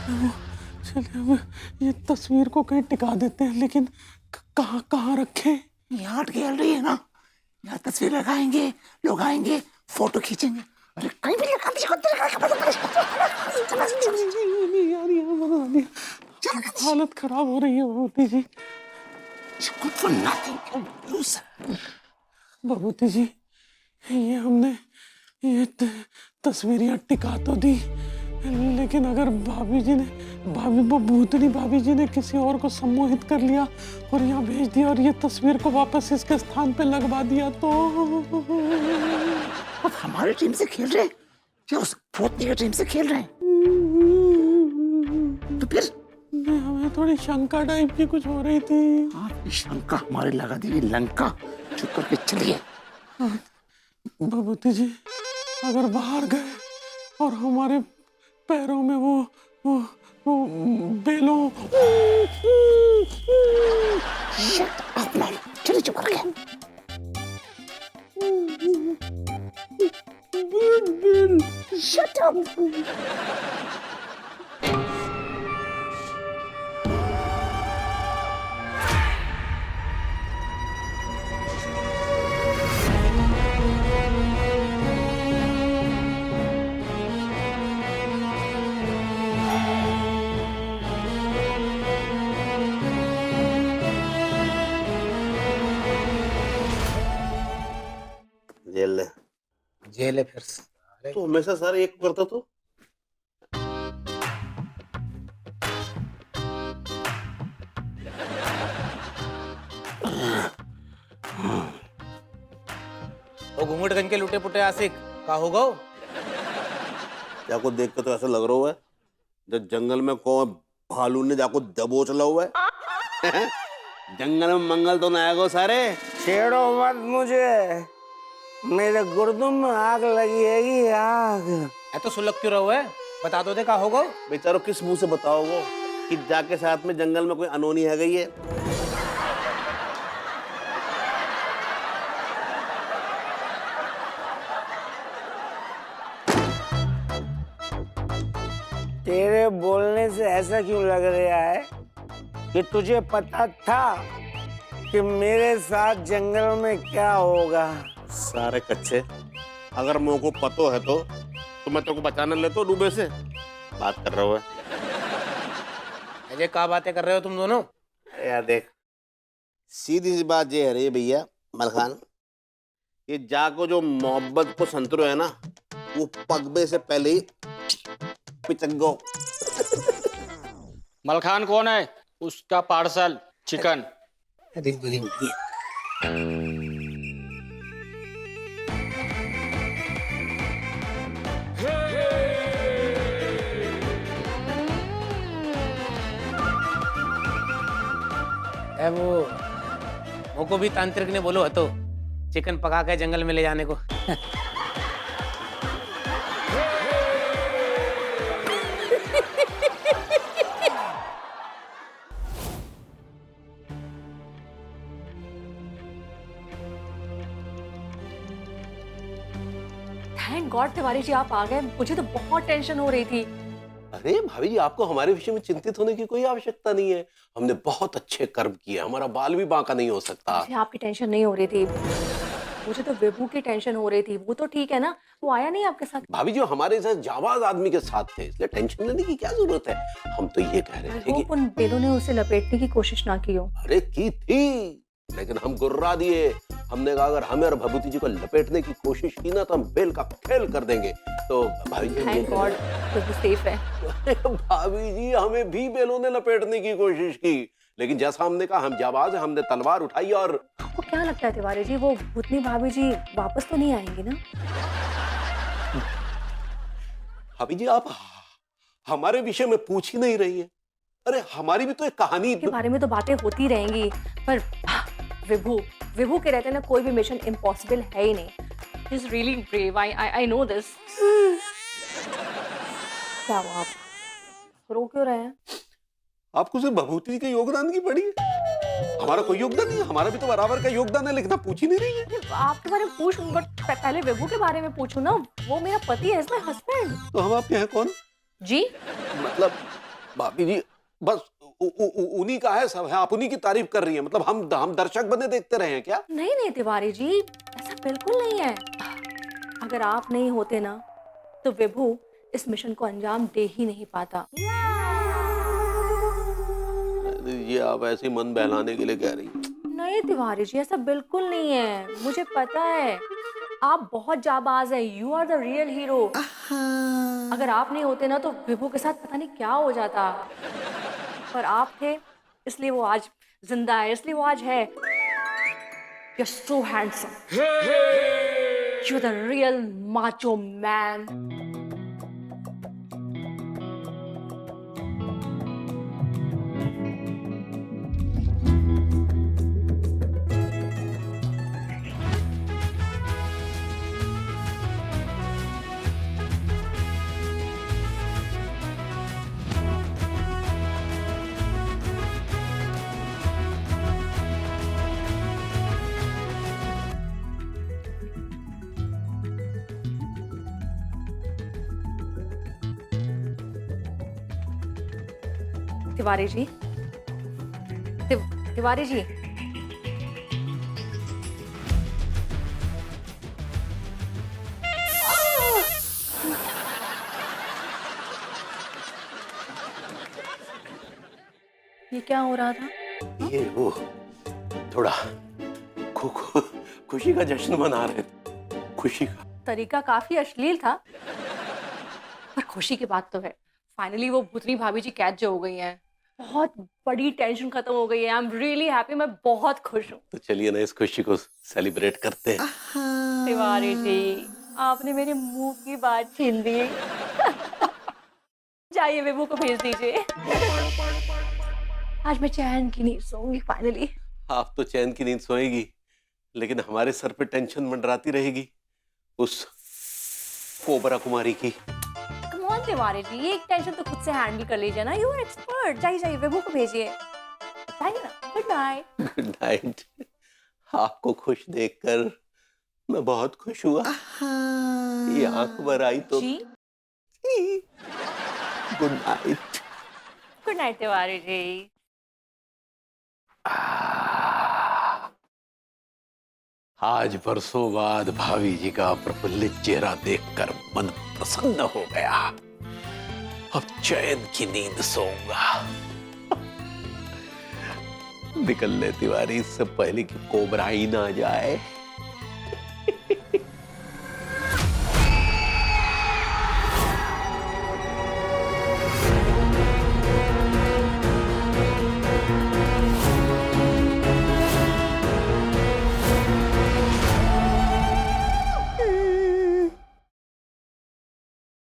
वो चलिए अब ये तस्वीर को कहीं टिका देते हैं, लेकिन कहाँ कहाँ रखें? यहाँ आर्ट गैलरी है ना, यहाँ तस्वीर लगाएंगे, लोग आएंगे, फोटो खींचेंगे। अरे कहीं भी लगा दीजिए, नहीं यार, यहाँ बना दिया। हालत खराब हो रही है भभूति जी। भभूति जी, ये हमने ये तस्वीर यहाँ टिका तो दी, लेकिन अगर भूतनी भाभी जी ने किसी और को सम्मोहित कर लिया और यहाँ भेज दिया और ये तस्वीर को वापस इसके स्थान पे लगवा दिया तो अब हमारी टीम से खेल रहे हैं या उस भूतनी की टीम से खेल रहे हैं? तो फिर हमें थोड़ी शंका टाइप की कुछ हो रही थी। आपकी शंका हमारी लगा दी लंका। चुप करके चलिए। भभूति जी, अगर बाहर गए और हमारे पैरों में वो बेलों शट अप मैन, चलिए चुप करके। Shut up. जेल ले। जेल है फिर से। तो हमेशा सारे एक करता तो। वो घूंघटगंज के लुटे पुटे आशिक का होगा? क्या को देख के तो ऐसा लग रहा है जब जंगल में कौन भालू ने जाको दबोच ला हुआ है। जंगल में मंगल तो ना आएगो सारे। छेड़ो मत मुझे, मेरे गुर्दों में आग लगी है, आग। ऐ तो सुलग क्यों रहो है? बता दो दे का होगा? बेचारो किस मुंह से बताओगे कि जाके साथ में जंगल में कोई अनोनी है गई है। तेरे बोलने से ऐसा क्यों लग रहा है कि तुझे पता था कि मेरे साथ जंगल में क्या होगा? सारे कच्चे, अगर मुंह को पतो है तो मैं तेरे को बचाने ले तो डूबे से बात कर रहा हूँ। अजय क्या बातें कर रहे हो तुम दोनों? यार देख, सीधी सी बात ये है रे भैया मलखान, ये जाको जो मोहब्बत को संतरो है ना, वो पगबे से पहले ही पिचंगो। मलखान कौन है? उसका पार्सल चिकन। वो को भी तांत्रिक ने बोलो तो चिकन पका के जंगल में ले जाने को। थैंक गॉड तिवारी जी आप आ गए, मुझे तो बहुत टेंशन हो रही थी। अरे भाभी जी, आपको हमारे विषय में चिंतित होने की कोई आवश्यकता नहीं है। हमने बहुत अच्छे कर्म किए, हमारा बाल भी बांका नहीं हो सकता। मुझे आपकी टेंशन नहीं हो रही थी, मुझे तो विभू की टेंशन हो रही थी। वो तो ठीक है ना, वो आया नहीं आपके साथ? भाभी जी हमारे साथ जाबाज आदमी के साथ थे, इसलिए टेंशन लेने की क्या जरूरत है। हम तो ये कह रहे थे कि उन बेलों ने उसे लपेटने की कोशिश ना की हो। अरे की थी, लेकिन हम गुर्रा दिए। हमने कहा अगर हमें और भभूति जी को लपेटने की कोशिश की ना तो हम बेल का खेल कर देंगे। तो भाभी जी थैंक गॉड विभू सेफ है। भाभी जी हमें भी बेलों ने लपेटने की कोशिश की, लेकिन जैसा हमने कहा हम जाबाज हैं, हमने तलवार उठाई। और आपको क्या लगता है तिवारी जी, वो भूतनी भाभी जी वापस तो नहीं आएंगी ना? भाभी जी आप हमारे विषय में पूछ ही नहीं रही है। अरे हमारी भी तो एक कहानी के बारे में तो बातें होती रहेंगी, पर विभू के रहते ना कोई भी मिशन इम्पॉसिबल है ही नहीं। He is really brave, I know this. क्या हुआ, आप रो क्यों रहे हैं? आपको सिर्फ भभूति के योगदान की पड़ी है, हमारा कोई योगदान नहीं है। हमारा भी तो बराबर का योगदान है, लेकिन आप पूछ ही नहीं रही है। आपके बारे में पूछ, बट पहले विभू के बारे में पूछू ना। वो मेरा पति है, इसमें हस्बैंड। तो हम आपके हैं कौन जी? मतलब भाभी जी बस उन्हीं का है सब है, आप उन्हीं की तारीफ कर रही हैं, मतलब हम दर्शक बने देखते रहे हैं क्या? नहीं नहीं तिवारी जी, ऐसा बिल्कुल नहीं है। अगर आप नहीं होते ना तो विभू इस मिशन को अंजाम दे ही नहीं पाता। ये आप ऐसे मन बहलाने के लिए कह रही हैं। नहीं तिवारी जी, ऐसा बिल्कुल नहीं है, मुझे पता है आप बहुत जाबाज है। You are the real hero. अगर आप नहीं होते ना तो विभू के साथ पता नहीं क्या हो जाता, पर आप थे इसलिए वो आज जिंदा है, इसलिए वो आज है। You are so handsome, you are the real macho man. Tiwari ji, Tiwari ji, ये क्या हो रहा था? ये वो थोड़ा खुशी का जश्न मना रहे थे, खुशी का। तरीका काफी अश्लील था, पर खुशी की बात तो है। फाइनली वो भूतनी भाभी जी कैच जो हो गई हैं, बहुत बड़ी टेंशन खत्म हो गई है। आई एम रियली हैप्पी, मैं बहुत खुश हूँ। तो चलिए ना इस खुशी को सेलिब्रेट करते हैं। तिवारी जी, आपने मेरे मुंह की बात छीन दी। जाइए विभू को भेज दीजिए। आज मैं चैन की नींद सोऊंगी फाइनली। आप तो चैन की नींद सोएगी, लेकिन हमारे सर पे टेंशन मंडराती रहेगी उस कोबरा कुमारी की। कम ऑन तिवारी जी, ये एक टेंशन तो खुद से हैंडल कर लीजिए ना। You are expert. जाइए जाइए विभू को भेजिए। जाइए ना। Good night. Good night. आपको खुश देखकर मैं बहुत खुश हुआ। ये आंख भर आई तो जी good night. Good night Tiwari ji. आज बरसों बाद भाभी जी का प्रफुल्लित चेहरा देखकर मन प्रसन्न हो गया। अब चैन की नींद सोऊंगा। निकल ले तिवारी, इससे पहले कि कोबरा ही ना जाए।